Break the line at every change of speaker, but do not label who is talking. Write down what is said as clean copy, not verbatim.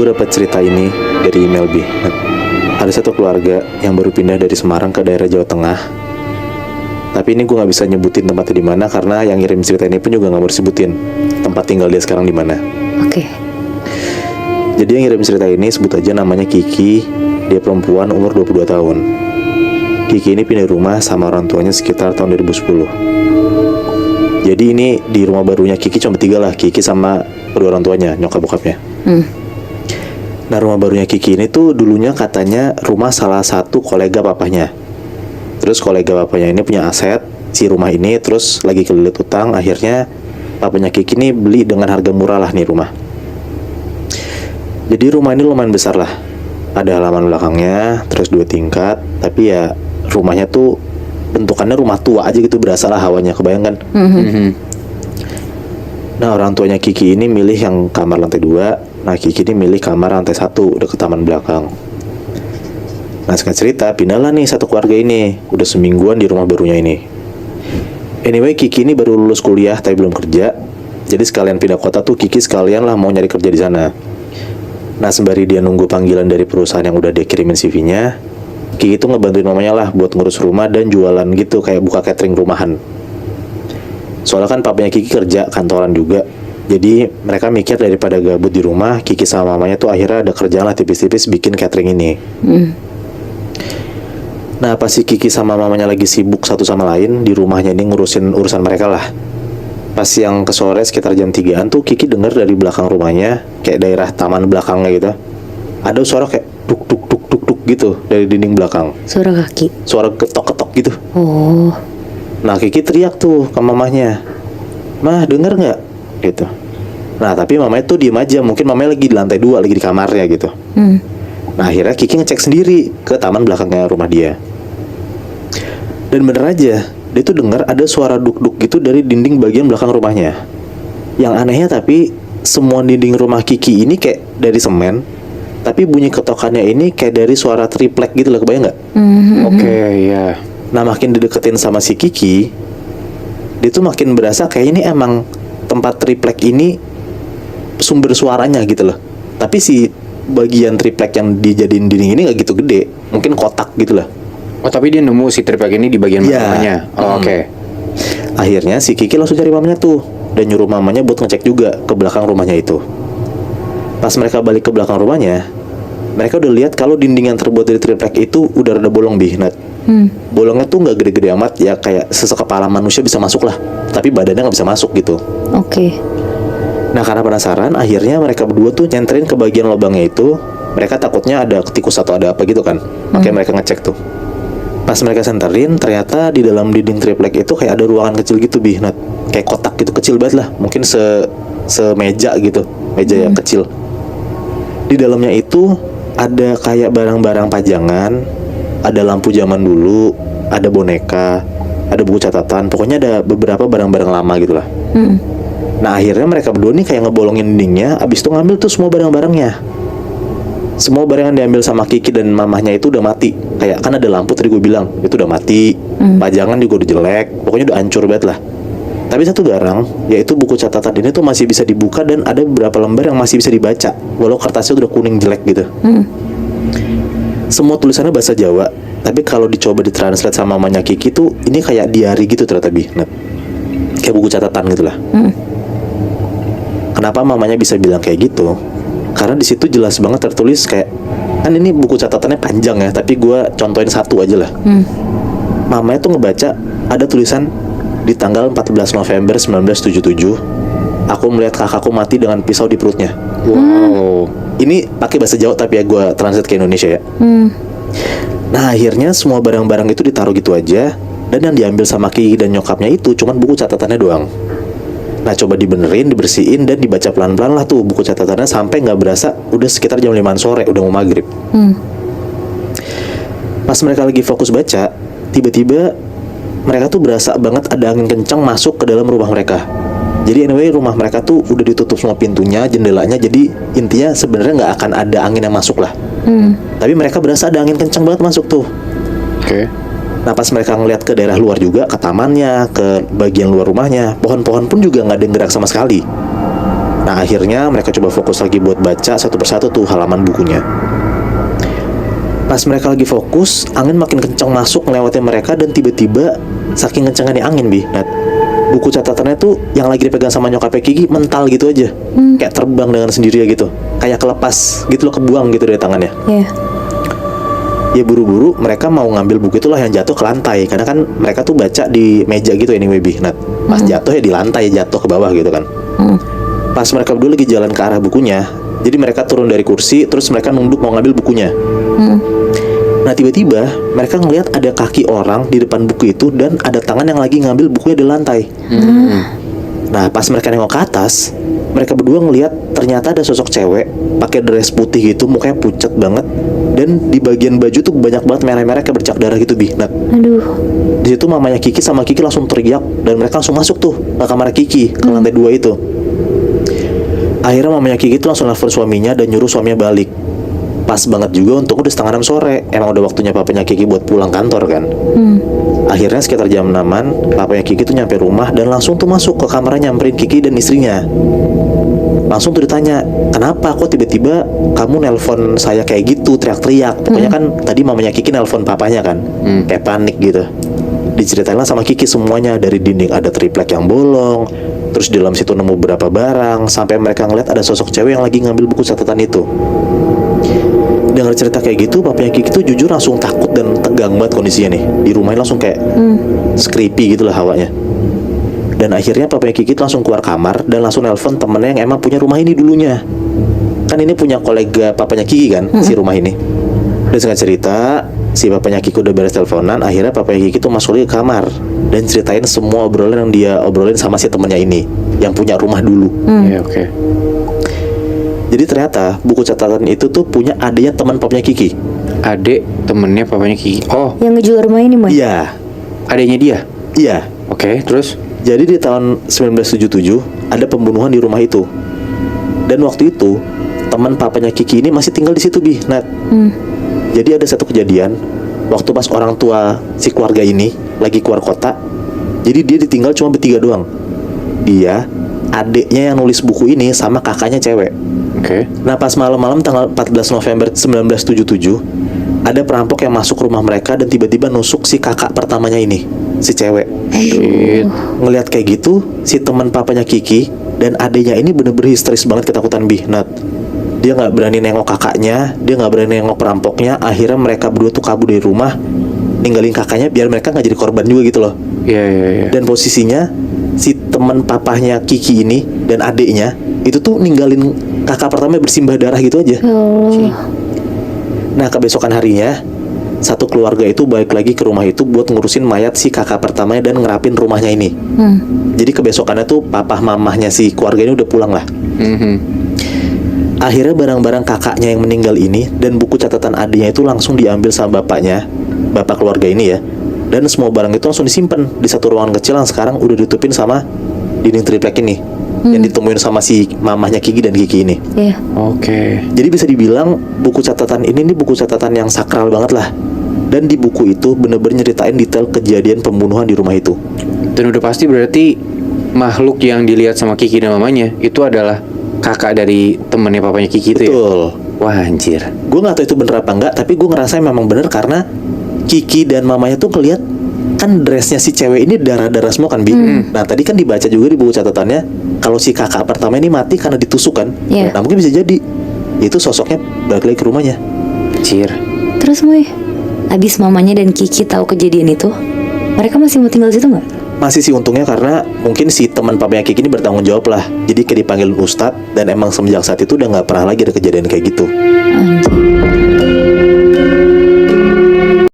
dapat cerita ini dari email B. Ada satu keluarga yang baru pindah dari Semarang ke daerah Jawa Tengah. Tapi ini gue nggak bisa nyebutin tempatnya di mana karena yang ngirim cerita ini pun juga nggak mau disebutin tempat tinggal dia sekarang di mana.
Oke.
Jadi yang ngirim cerita ini sebut aja namanya Kiki. Dia perempuan umur 22 tahun. Kiki ini pindah rumah sama orang tuanya sekitar tahun 2010. Jadi ini di rumah barunya Kiki cuma 3 lah, Kiki sama kedua orang tuanya, nyokap bokapnya. Nah rumah barunya Kiki ini tuh dulunya katanya rumah salah satu kolega papahnya. Terus kolega papahnya ini punya aset si rumah ini, terus lagi kelilit utang. Akhirnya papahnya Kiki ini beli dengan harga murah lah nih rumah. Jadi rumah ini lumayan besar lah. Ada halaman belakangnya, terus 2 tingkat. Tapi ya rumahnya tuh bentukannya rumah tua aja gitu, berasa lah hawanya, kebayang kan? Nah orang tuanya Kiki ini milih yang kamar lantai 2. Nah Kiki ini milih kamar lantai 1 deket taman belakang. Nah singkat cerita pindahlah nih satu keluarga ini. Udah semingguan di rumah barunya ini. Anyway Kiki ini baru lulus kuliah tapi belum kerja. Jadi sekalian pindah kota tuh Kiki sekalian lah mau nyari kerja di sana. Nah sembari dia nunggu panggilan dari perusahaan yang udah dia kirimin CV-nya, Kiki tuh ngebantuin mamanya lah buat ngurus rumah dan jualan gitu, kayak buka catering rumahan. Soalnya kan papanya Kiki kerja kantoran juga. Jadi mereka mikir daripada gabut di rumah, Kiki sama mamanya tuh akhirnya ada kerjaan lah tipis-tipis bikin catering ini. Nah pas si Kiki sama mamanya lagi sibuk satu sama lain di rumahnya ini ngurusin urusan mereka lah. Pas yang ke sore sekitar jam 3-an tuh Kiki dengar dari belakang rumahnya, kayak daerah taman belakangnya gitu, ada suara kayak duk duk duk duk duk gitu dari dinding belakang.
Suara kaki.
Suara ketok-ketok gitu.
Oh.
Nah Kiki teriak tuh ke mamanya, "Mah denger nggak?" gitu. Nah tapi mamanya tuh diem aja, mungkin mamanya lagi di lantai 2, lagi di kamarnya gitu. Nah akhirnya Kiki ngecek sendiri ke taman belakangnya rumah dia. Dan bener aja, dia tuh dengar ada suara duk-duk gitu dari dinding bagian belakang rumahnya. Yang anehnya tapi semua dinding rumah Kiki ini kayak dari semen, tapi bunyi ketokannya ini kayak dari suara triplek gitu loh, kebayang nggak?
Oke, ya.
Nah makin dideketin sama si Kiki, dia tuh makin berasa kayak ini emang tempat triplek ini sumber suaranya gitu loh. Tapi si bagian triplek yang dijadiin dinding ini gak gitu gede, mungkin kotak gitu lah.
Oh, tapi dia nemu si triplek ini di bagian
Iya.
mamanya. Oh, oke.
Akhirnya si Kiki langsung cari mamanya tuh dan nyuruh mamanya buat ngecek juga ke belakang rumahnya itu. Pas mereka balik ke belakang rumahnya, mereka udah lihat kalau dinding yang terbuat dari triplek itu udah rada bolong Nat. Bolongnya tuh nggak gede-gede amat, ya kayak sekepala manusia bisa masuk lah, tapi badannya nggak bisa masuk gitu.
Oke.
Nah karena penasaran, akhirnya mereka berdua tuh nyenterin ke bagian lubangnya itu. Mereka takutnya ada tikus atau ada apa gitu kan. Makanya mereka ngecek tuh. Pas mereka senterin, ternyata di dalam dinding triplek itu kayak ada ruangan kecil gitu Nat. Kayak kotak gitu, kecil banget lah. Mungkin semeja gitu, meja yang kecil. Di dalamnya itu ada kayak barang-barang pajangan, ada lampu zaman dulu, ada boneka, ada buku catatan. Pokoknya ada beberapa barang-barang lama gitu lah. Nah akhirnya mereka berdua nih kayak ngebolongin dindingnya, abis itu ngambil tuh semua barang-barangnya. Semua barang yang diambil sama Kiki dan mamahnya itu udah mati. Kayak kan ada lampu tadi gue bilang, itu udah mati. Pajangan juga udah jelek, pokoknya udah hancur banget lah. Tapi satu barang, yaitu buku catatan ini tuh masih bisa dibuka dan ada beberapa lembar yang masih bisa dibaca, walau kertasnya udah kuning jelek gitu. Semua tulisannya bahasa Jawa, tapi kalau dicoba ditranslate sama mamanya Kiki tuh ini kayak diary gitu ternyata Nat. Kayak buku catatan gitulah. Kenapa mamanya bisa bilang kayak gitu? Karena di situ jelas banget tertulis kayak, kan ini buku catatannya panjang ya, tapi gue contohin satu aja lah. Mamanya tuh ngebaca ada tulisan, di tanggal 14 November 1977, aku melihat kakakku mati dengan pisau di perutnya.
Wow.
Ini pakai bahasa Jawa tapi ya gue translate ke Indonesia ya. Nah akhirnya semua barang-barang itu ditaruh gitu aja, dan yang diambil sama Kiki dan nyokapnya itu cuman buku catatannya doang. Nah coba dibenerin, dibersihin, dan dibaca pelan-pelan lah tuh buku catatannya sampai nggak berasa udah sekitar jam 5 sore, udah mau maghrib. Pas mereka lagi fokus baca, tiba-tiba mereka tuh berasa banget ada angin kencang masuk ke dalam rumah mereka. Jadi anyway rumah mereka tuh udah ditutup semua pintunya, jendelanya, jadi intinya sebenarnya nggak akan ada angin yang masuk lah. Tapi mereka berasa ada angin kencang banget masuk tuh.
Oke.
Nah pas mereka ngeliat ke daerah luar juga, ke tamannya, ke bagian luar rumahnya, pohon-pohon pun juga nggak ada yang gerak sama sekali. Nah akhirnya mereka coba fokus lagi buat baca satu persatu tuh halaman bukunya. Pas mereka lagi fokus, angin makin kencang masuk ngelewatin mereka, dan tiba-tiba saking kencangnya angin Nat, buku catatannya tuh yang lagi dipegang sama nyokapnya Kiki mental gitu aja, kayak terbang dengan sendirinya gitu, kayak kelepas gitu loh, kebuang gitu dari tangannya. Ya buru-buru mereka mau ngambil buku itulah yang jatuh ke lantai, karena kan mereka tuh baca di meja gitu anyway Nat. Pas jatuh ya di lantai, jatuh ke bawah gitu kan. Pas mereka berdua lagi jalan ke arah bukunya, jadi mereka turun dari kursi, terus mereka nunduk mau ngambil bukunya. Nah tiba-tiba mereka ngelihat ada kaki orang di depan buku itu, dan ada tangan yang lagi ngambil bukunya di lantai. Nah pas mereka nengok ke atas, mereka berdua ngelihat ternyata ada sosok cewek pakai dress putih gitu, mukanya pucat banget, dan di bagian baju tuh banyak banget merah-merah kayak bercak darah gitu Nat.
Aduh.
Di situ mamanya Kiki sama Kiki langsung teriak, dan mereka langsung masuk tuh ke kamar Kiki, ke lantai 2 itu. Akhirnya mamanya Kiki tuh langsung nelfon suaminya dan nyuruh suaminya balik. Pas banget juga untuk udah setengah 6 sore. Emang udah waktunya papanya Kiki buat pulang kantor kan. Akhirnya sekitar jam 6-an, papanya Kiki tuh nyampe rumah dan langsung tuh masuk ke kamarnya nyamperin Kiki dan istrinya. Langsung tuh ditanya, kenapa kok tiba-tiba kamu nelpon saya kayak gitu, teriak-teriak. Pokoknya kan tadi mamanya Kiki nelpon papanya kan, kayak panik gitu. Diceritain lah sama Kiki semuanya, dari dinding ada triplek yang bolong, terus di dalam situ nemu beberapa barang, sampai mereka ngeliat ada sosok cewek yang lagi ngambil buku catatan itu. Dengar cerita kayak gitu, papanya Kiki tuh jujur langsung takut dan tegang banget kondisinya nih. Di rumahnya langsung kayak creepy gitu lah hawanya. Dan akhirnya papanya Kiki tuh langsung keluar kamar dan langsung nelpon temennya yang emang punya rumah ini dulunya. Kan ini punya kolega papanya Kiki kan, si rumah ini. Dan singkat cerita, si papanya Kiki udah beres teleponan, akhirnya papanya Kiki tuh masuk lagi ke kamar dan ceritain semua obrolan yang dia obrolin sama si temennya ini, yang punya rumah dulu.
Ya, oke.
Jadi ternyata buku catatan itu tuh punya adiknya teman papanya Kiki.
Adik temennya papanya Kiki. Oh,
Yang ngejual rumah ini, Moy?
Iya,
adiknya dia.
iya.
Oke, terus?
Jadi di tahun 1977 ada pembunuhan di rumah itu. Dan waktu itu teman papanya Kiki ini masih tinggal di situ Nat. Jadi ada satu kejadian waktu pas orang tua si keluarga ini lagi keluar kota. Jadi dia ditinggal cuma bertiga doang. Dia, adiknya yang nulis buku ini, sama kakaknya cewek.
Oke.
Nah pas malam-malam tanggal 14 November 1977 ada perampok yang masuk rumah mereka dan tiba-tiba nusuk si kakak pertamanya ini, si cewek.
Shit.
Ngelihat kayak gitu, si teman papanya Kiki dan adiknya ini bener-bener histeris banget ketakutan Nat. Dia nggak berani nengok kakaknya, dia nggak berani nengok perampoknya. Akhirnya mereka berdua tuh kabur dari rumah, ninggalin kakaknya biar mereka nggak jadi korban juga gitu loh.
Iya.
Dan posisinya si teman papahnya Kiki ini dan adiknya itu tuh ninggalin kakak pertama bersimbah darah gitu aja. Nah kebesokan harinya, satu keluarga itu balik lagi ke rumah itu buat ngurusin mayat si kakak pertamanya dan ngerapin rumahnya ini. Jadi kebesokannya tuh papah mamahnya si keluarga ini udah pulang lah. Akhirnya barang-barang kakaknya yang meninggal ini dan buku catatan adiknya itu langsung diambil sama bapaknya, bapak keluarga ini ya. Dan semua barang itu langsung disimpan di satu ruangan kecil yang sekarang udah ditutupin sama dinding triplek ini, yang ditemuin sama si mamahnya Kiki dan Kiki ini.
Oke.
Jadi bisa dibilang buku catatan ini buku catatan yang sakral banget lah. Dan di buku itu bener-bener nyeritain detail kejadian pembunuhan di rumah itu.
Dan udah pasti berarti makhluk yang dilihat sama Kiki dan mamanya itu adalah kakak dari temennya papanya Kiki itu ya?
Betul.
Wah anjir.
Gue gak tahu itu bener apa enggak, tapi gue ngerasa memang bener karena Kiki dan mamanya tuh ngeliat kan dressnya si cewek ini darah-darah semua kan Nah tadi kan dibaca juga di buku catatannya kalau si kakak pertama ini mati karena ditusuk kan. Nah mungkin bisa jadi itu sosoknya balik lagi ke rumahnya.
Anjir.
Terus Moy, abis mamanya dan Kiki tahu kejadian itu, mereka masih mau tinggal di situ nggak?
Masih sih untungnya karena mungkin si teman papanya Kiki ini bertanggung jawab lah. Jadi kayak dipanggil ustadz dan emang semenjak saat itu udah nggak pernah lagi ada kejadian kayak gitu.
Anjir.